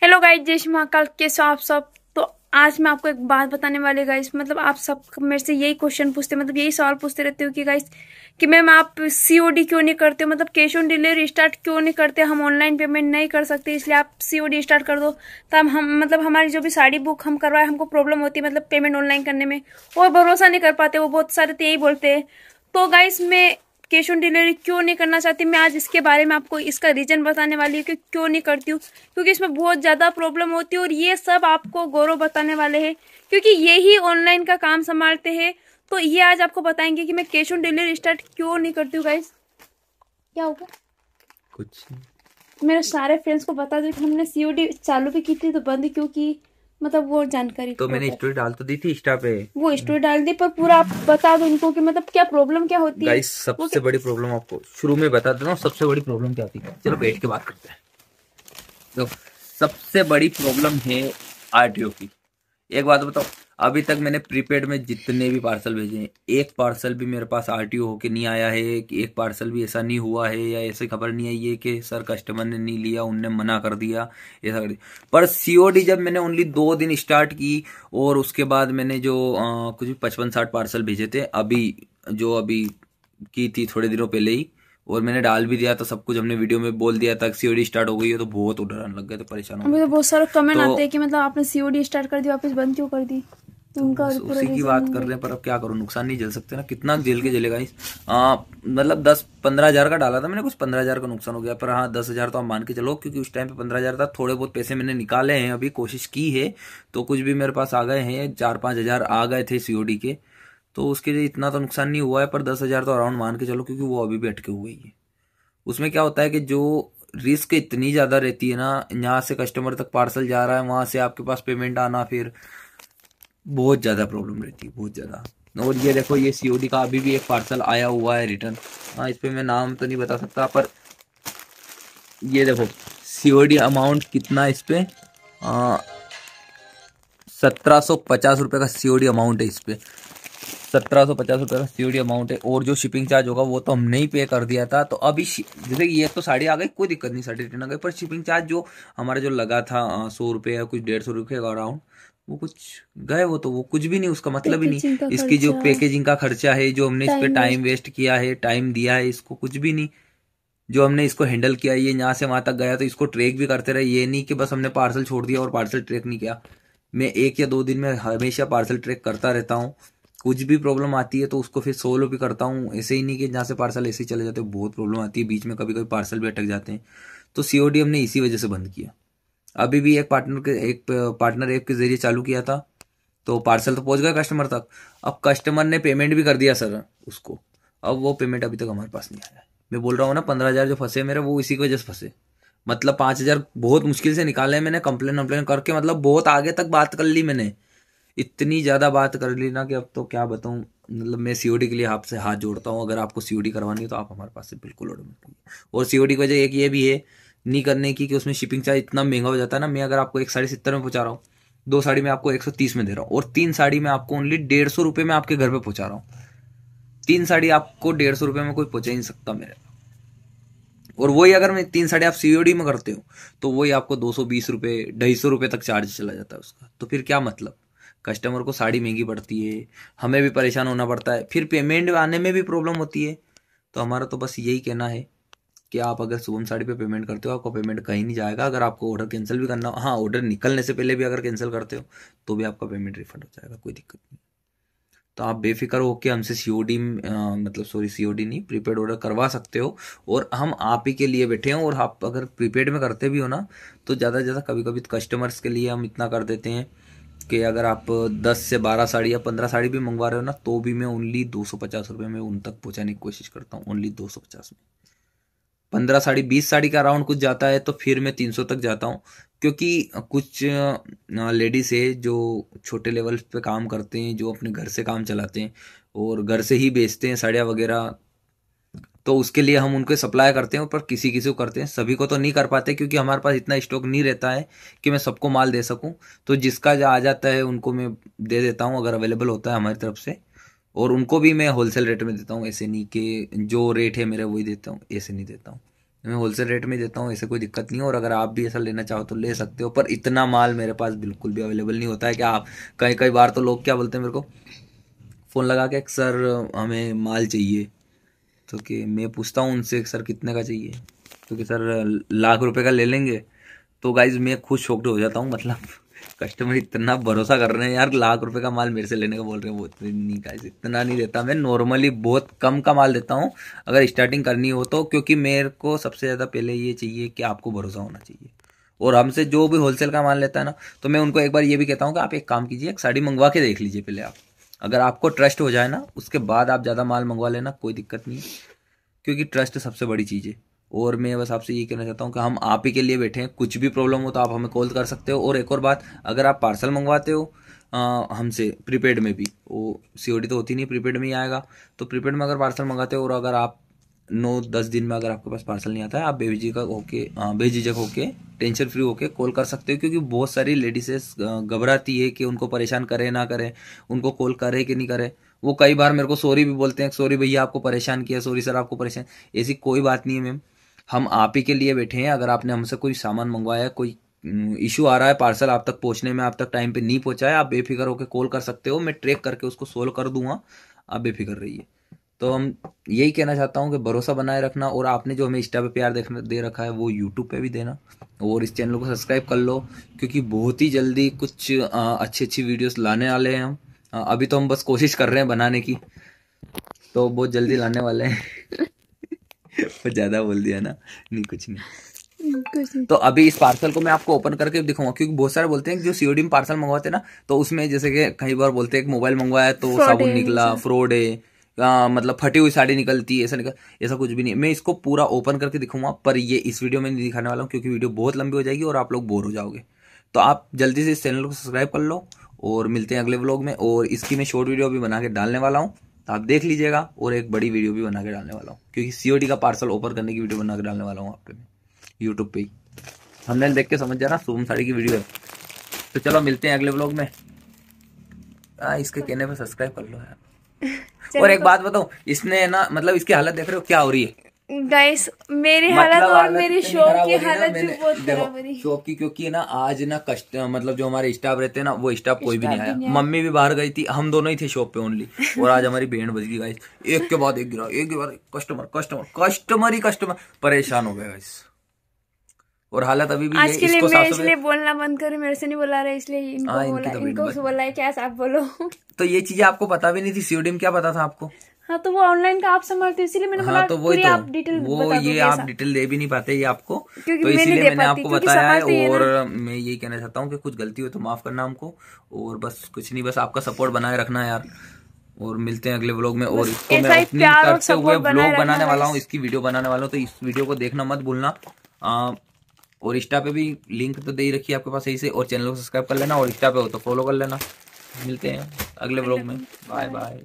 Hello guys, जय श्री महाकाल। कैसे हो आप सब? तो आज मैं आपको एक बात बताने वाली गाइस। मतलब आप सब मेरे से यही क्वेश्चन पूछते, मतलब यही सवाल पूछते रहते हो कि गाइस कि मैम आप सीओडी क्यों नहीं करते हो, मतलब कैश ऑन डिलीवरी स्टार्ट क्यों नहीं करते? हम ऑनलाइन पेमेंट नहीं कर सकते, इसलिए आप सीओडी स्टार्ट कर दो। तब हम मतलब हमारी जो भी साड़ी बुक हम करवाए, हमको प्रॉब्लम होती है मतलब पेमेंट ऑनलाइन करने में, और भरोसा नहीं कर पाते। वो बहुत सारे तो यही बोलते हैं। तो गाइस मैं कैश ऑन डिलीवरी क्यों नहीं करना चाहती, मैं आज इसके बारे में आपको इसका रीजन बताने वाली हूँ कि क्यों नहीं करती हूँ। क्योंकि इसमें बहुत ज़्यादा प्रॉब्लम होती है और ये सब आपको गौरव बताने वाले हैं, क्योंकि ये ही ऑनलाइन का काम संभालते हैं। तो ये आज आपको बताएंगे कि मैं कैश ऑन डिलीवरी स्टार्ट क्यों नहीं करती हूँ। गाइस क्या होगा, कुछ मेरे सारे फ्रेंड्स को बता दो कि हमने सीओडी चालू भी की थी तो बंद क्यों की, मतलब वो जानकारी तो मैंने प्रॉपर। स्टोरी डाल तो दी थी इंस्टा पे। वो स्टोरी डाल दी, पर पूरा आप बता दो उनको कि मतलब क्या प्रॉब्लम क्या होती है। गाइस, वो सबसे बड़ी प्रॉब्लम आपको शुरू में बता देता हूँ। सबसे बड़ी प्रॉब्लम क्या होती है, चलो बैठ के बात करते हैं। तो सबसे बड़ी प्रॉब्लम है आरटीओ की। एक बात बताओ, अभी तक मैंने प्रीपेड में जितने भी पार्सल भेजे हैं, एक पार्सल भी मेरे पास आरटीओ होके नहीं आया है। कि एक पार्सल भी ऐसा नहीं हुआ है या ऐसी खबर नहीं आई है कि सर कस्टमर ने नहीं लिया, उनने मना कर दिया, ऐसा कर दिया। पर सीओडी जब मैंने ओनली 2 दिन स्टार्ट की और उसके बाद मैंने जो कुछ भी 55-60 पार्सल भेजे थे, अभी की थी थोड़े दिनों पहले ही, और मैंने डाल भी दिया था सब कुछ, हमने वीडियो में बोल दिया था सीओडी स्टार्ट हो गई है, तो बहुत ऑर्डर आने लग गए थे, परेशान हो अभी गए तो थे। बहुत सारे कमेंट आते तो हैं कि मतलब आपने सीओडी स्टार्ट कर दी वापस बंद क्यों कर दी, तो तो उनका बस पूरा उसी की रीजन बात कर देंगे। रहे हैं। पर अब क्या करूं, नुकसान नहीं झेल सकते ना, कितना झेल के झेलेगा इस मतलब 10-15 हज़ार का डाला था मैंने, कुछ 15 हज़ार का नुकसान हो गया। पर हाँ, 10 हज़ार तो आप मान के चलो, क्योंकि उस टाइम पे 15 हज़ार था। थोड़े बहुत पैसे मैंने निकाले हैं, अभी कोशिश की है तो कुछ भी मेरे पास आ गए हैं, 4-5 हज़ार आ गए थे सीओडी के। तो उसके लिए इतना तो नुकसान नहीं हुआ है, पर 10 हज़ार तो अराउंड मान के चलो, क्योंकि वो अभी भी अटके हुए ही है। उसमें क्या होता है कि जो रिस्क इतनी ज्यादा रहती है ना, यहाँ से कस्टमर तक पार्सल जा रहा है, वहां से आपके पास पेमेंट आना, फिर बहुत ज्यादा प्रॉब्लम रहती है, बहुत ज्यादा। और ये देखो, ये सीओडी का अभी भी एक पार्सल आया हुआ है रिटर्न। हाँ, इस पे मैं नाम तो नहीं बता सकता, पर ये देखो सीओडी अमाउंट कितना इस पे, 1750 रुपये का सीओडी अमाउंट है इस पे। 1750 रुपये का सीओडी अमाउंट है, और जो शिपिंग चार्ज होगा वो तो हमने ही पे कर दिया था। तो अभी जैसे ये तो साड़ी आ गई, कोई दिक्कत नहीं, साड़ी रिटर्न आ गई, पर शिपिंग चार्ज जो हमारा जो लगा था 100 रुपये या कुछ 150 रुपये का अराउंड, वो कुछ गए। वो कुछ भी नहीं, उसका मतलब ही नहीं। पैकेजिंग का इसकी जो खर्चा, पैकेजिंग का खर्चा है, जो हमने इस पे टाइम टाइम वेस्ट। वेस्ट किया है, टाइम दिया है इसको, कुछ भी नहीं। जो हमने इसको हैंडल किया, ये यहाँ से वहां तक गया तो इसको ट्रैक भी करते रहे। ये नहीं कि बस हमने पार्सल छोड़ दिया और पार्सल ट्रैक नहीं किया। मैं 1 या 2 दिन में हमेशा पार्सल ट्रैक करता रहता हूँ। कुछ भी प्रॉब्लम आती है तो उसको फिर सोल्व भी करता हूँ। ऐसे ही नहीं कि जहाँ से पार्सल ऐसे ही चले जाते हैं, बहुत प्रॉब्लम आती है बीच में, कभी कभी पार्सल भी अटक जाते हैं। तो सीओडी हमने इसी वजह से बंद किया। अभी भी एक पार्टनर ऐप के जरिए चालू किया था, तो पार्सल तो पहुंच गया कस्टमर तक। अब कस्टमर ने पेमेंट भी कर दिया सर उसको। अब वो पेमेंट अभी तक हमारे पास नहीं आया है। मैं बोल रहा हूँ ना, 15 हज़ार जो फंसे मेरे, वो इसी की वजह से फंसे। मतलब 5 हज़ार बहुत मुश्किल से निकाले हैं मैंने, कंप्लेन कंप्लेन करके, मतलब बहुत आगे तक बात कर ली मैंने। इतनी ज्यादा बात कर ली ना कि अब तो क्या बताऊं। मतलब मैं सीओडी के लिए आपसे हाथ जोड़ता हूँ, अगर आपको सीओडी करवानी है तो आप हमारे पास से बिल्कुल ऑर्डर मत करिए। और सीओडी की वजह एक ये भी है नहीं करने की, कि उसमें शिपिंग चार्ज इतना महंगा हो जाता है ना। मैं अगर आपको एक साड़ी 70 में पहुंचा रहा हूँ, 2 साड़ी में आपको 130 में दे रहा हूँ, और 3 साड़ी में आपको ओनली 150 रुपये में आपके घर पे पहुंचा रहा हूँ। 3 साड़ी आपको 150 रुपये में कोई पहुंचा ही नहीं सकता मेरे। और वही अगर मैं 3 साड़ी आप सीओडी में करते हो, तो वही आपको 220 रुपये, 250 रुपये तक चार्ज चला जाता है उसका। तो फिर क्या मतलब, कस्टमर को साड़ी महंगी पड़ती है, हमें भी परेशान होना पड़ता है, फिर पेमेंट आने में भी प्रॉब्लम होती है। तो हमारा तो बस यही कहना है कि आप अगर शुभम साड़ी पे पेमेंट करते हो, आपका पेमेंट कहीं नहीं जाएगा। अगर आपको ऑर्डर कैंसिल भी करना हो, हाँ, ऑर्डर निकलने से पहले भी अगर कैंसिल करते हो, तो भी आपका पेमेंट रिफंड हो जाएगा, कोई दिक्कत नहीं। तो आप बेफिक्र हो कि हमसे सीओडी, मतलब सॉरी, सीओडी नहीं, प्रीपेड ऑर्डर करवा सकते हो। और हम आप ही के लिए बैठे हैं। और आप अगर प्रीपेड में करते भी हो ना, तो ज़्यादा से ज़्यादा कभी कभी कस्टमर्स के लिए हम इतना कर देते हैं कि अगर आप 10 से 12 साड़ी या 15 साड़ी भी मंगवा रहे हो ना, तो भी मैं ओनली 250 रुपये में उन तक पहुँचाने की कोशिश करता हूँ, ओनली 250 में। 15 साड़ी, 20 साड़ी का अराउंड कुछ जाता है तो फिर मैं 300 तक जाता हूँ। क्योंकि कुछ लेडीज है जो छोटे लेवल पे काम करते हैं, जो अपने घर से काम चलाते हैं और घर से ही बेचते हैं साड़ियाँ वगैरह। तो उसके लिए हम उनको सप्लाई करते हैं, पर किसी किसी को करते हैं, सभी को तो नहीं कर पाते, क्योंकि हमारे पास इतना स्टॉक नहीं रहता है कि मैं सबको माल दे सकूं। तो जिसका जो आ जाता है उनको मैं दे देता हूं, अगर अवेलेबल होता है हमारी तरफ से। और उनको भी मैं होलसेल रेट में देता हूं, ऐसे नहीं कि जो रेट है मेरा वही देता हूं, ऐसे नहीं देता हूं। मैं होलसेल रेट में देता हूँ, ऐसे कोई दिक्कत नहीं है। और अगर आप भी ऐसा लेना चाहो तो ले सकते हो, पर इतना माल मेरे पास बिल्कुल भी अवेलेबल नहीं होता है कि आप, कई कई बार तो लोग क्या बोलते हैं मेरे को फ़ोन लगा के, सर हमें माल चाहिए, तो कि मैं पूछता हूँ उनसे सर कितने का चाहिए, तो कि सर लाख रुपए का ले लेंगे। तो गाइज मैं खुद शॉक्ड हो जाता हूँ, मतलब कस्टमर इतना भरोसा कर रहे हैं यार, लाख रुपए का माल मेरे से लेने का बोल रहे हैं। वो नहीं गाइज, इतना नहीं देता मैं, नॉर्मली बहुत कम का माल देता हूँ अगर स्टार्टिंग करनी हो तो, क्योंकि मेरे को सबसे ज़्यादा पहले ये चाहिए कि आपको भरोसा होना चाहिए। और हमसे जो भी होलसेल का माल लेता है ना, तो मैं उनको एक बार ये भी कहता हूँ कि आप एक काम कीजिए, एक साड़ी मंगवा के देख लीजिए पहले आप, अगर आपको ट्रस्ट हो जाए ना उसके बाद आप ज़्यादा माल मंगवा लेना, कोई दिक्कत नहीं है, क्योंकि ट्रस्ट सबसे बड़ी चीज़ है। और मैं बस आपसे ये कहना चाहता हूँ कि हम आप ही के लिए बैठे हैं, कुछ भी प्रॉब्लम हो तो आप हमें कॉल कर सकते हो। और एक और बात, अगर आप पार्सल मंगवाते हो हमसे प्रीपेड में भी, वो सीओडी तो होती नहीं, प्रीपेड में ही आएगा, तो प्रीपेड में अगर पार्सल मंगाते हो और अगर आप 9-10 दिन में अगर आपके पास पार्सल नहीं आता है, आप बेझिझक होके टेंशन फ्री होके कॉल कर सकते हो, क्योंकि बहुत सारी लेडीज़ घबराती है कि उनको परेशान करे ना करे, उनको कॉल करे कि नहीं करे। वो कई बार मेरे को सॉरी भी बोलते हैं, सॉरी भैया आपको परेशान किया, सॉरी सर आपको परेशान। ऐसी कोई बात नहीं है मैम, हम आप ही के लिए बैठे हैं। अगर आपने हमसे कोई सामान मंगवाया, कोई इशू आ रहा है पार्सल आप तक पहुंचने में, आप तक टाइम पे नहीं पहुंचा है, आप बेफिक्र होकर कॉल कर सकते हो, मैं ट्रैक करके उसको सोल्व कर दूंगा, आप बेफिक्र रहिए। तो हम यही कहना चाहता हूँ कि भरोसा बनाए रखना, और आपने जो हमें इंस्टा पे प्यार दे रखा है वो यूट्यूब पे भी देना, और इस चैनल को सब्सक्राइब कर लो, क्योंकि बहुत ही जल्दी कुछ अच्छी अच्छी वीडियोस लाने वाले हैं हम। अभी तो हम बस कोशिश कर रहे हैं बनाने की, तो बहुत जल्दी लाने वाले हैं। वो ज़्यादा बोल दिया ना, नहीं कुछ नहीं। तो अभी इस पार्सल को मैं आपको ओपन करके दिखाऊंगा, क्योंकि बहुत सारे बोलते हैं कि जो सीओडी में पार्सल मंगवाते हैं ना, तो उसमें जैसे कि कई बार बोलते हैं कि मोबाइल मंगवाया तो साबुन निकला, फ्रॉड है, मतलब फटी हुई साड़ी निकलती है, ऐसा कुछ भी नहीं। मैं इसको पूरा ओपन करके दिखाऊंगा, पर ये इस वीडियो में नहीं दिखाने वाला हूँ, क्योंकि वीडियो बहुत लंबी हो जाएगी और आप लोग बोर हो जाओगे। तो आप जल्दी से इस चैनल को सब्सक्राइब कर लो, और मिलते हैं अगले व्लॉग में। और इसकी मैं शॉर्ट वीडियो भी बना के डालने वाला हूँ, तो आप देख लीजिएगा, और एक बड़ी वीडियो भी बना के डालने वाला हूँ, क्योंकि सीओडी का पार्सल ओपन करने की वीडियो बना के डालने वाला हूँ आप पे यूट्यूब पे ही। हमने देख के समझ जाना शुभम साड़ी की वीडियो है। तो चलो मिलते हैं अगले व्लॉग में। इसके कहने पे सब्सक्राइब कर लो यार। और एक बात बताऊं, इसने ना मतलब इसकी हालत देख रहे हो क्या हो रही है गाइस, मेरी हालत और मेरी शॉप की हालत भी बहुत खराब हो रही है। शॉप की, क्योंकि ना आज ना मतलब जो हमारे स्टाफ रहते हैं ना, वो स्टाफ कोई भी नहीं आया, मम्मी भी बाहर गई थी, हम दोनों ही थे शॉप पे ओनली। और आज हमारी बैंड बज गई गाइस, एक के बाद एक गिरा, एक के बाद एक, कस्टमर परेशान हो गए गाइस। और हालत अभी भी आज के लिए मैं इसलिए बोलना बंद करूं, मेरे से नहीं बोला रहा, इसलिए इनको बोला है क्या आप बोलो। तो ये चीजें आपको पता भी नहीं थी, सीओडी में क्या पता था आपको? हाँ, तो वो ऑनलाइन का आप संभालते, इसीलिए मैंने बोला, तो वही तो आप डिटेल वो ये आप डिटेल दे भी नहीं पाते ये आपको, तो इसीलिए मैंने आपको बताया है। और मैं यही कहना चाहता हूँ कि कुछ गलती हो तो माफ करना हमको, और बस कुछ नहीं, बस आपका सपोर्ट बनाए रखना यार। और मिलते हैं अगले व्लॉग में, और इसको मैं ओपनिंग करते हुए व्लॉग बनाने वाला हूँ, इसकी वीडियो बनाने वाला हूँ, तो इस वीडियो को देखना मत भूलना। और इंस्टा पे भी लिंक तो दे ही रखी है आपके पास सही से, और चैनल को सब्सक्राइब कर लेना, और इंस्टा पे हो तो फॉलो कर लेना। मिलते हैं अगले व्लॉग में, बाय बाय।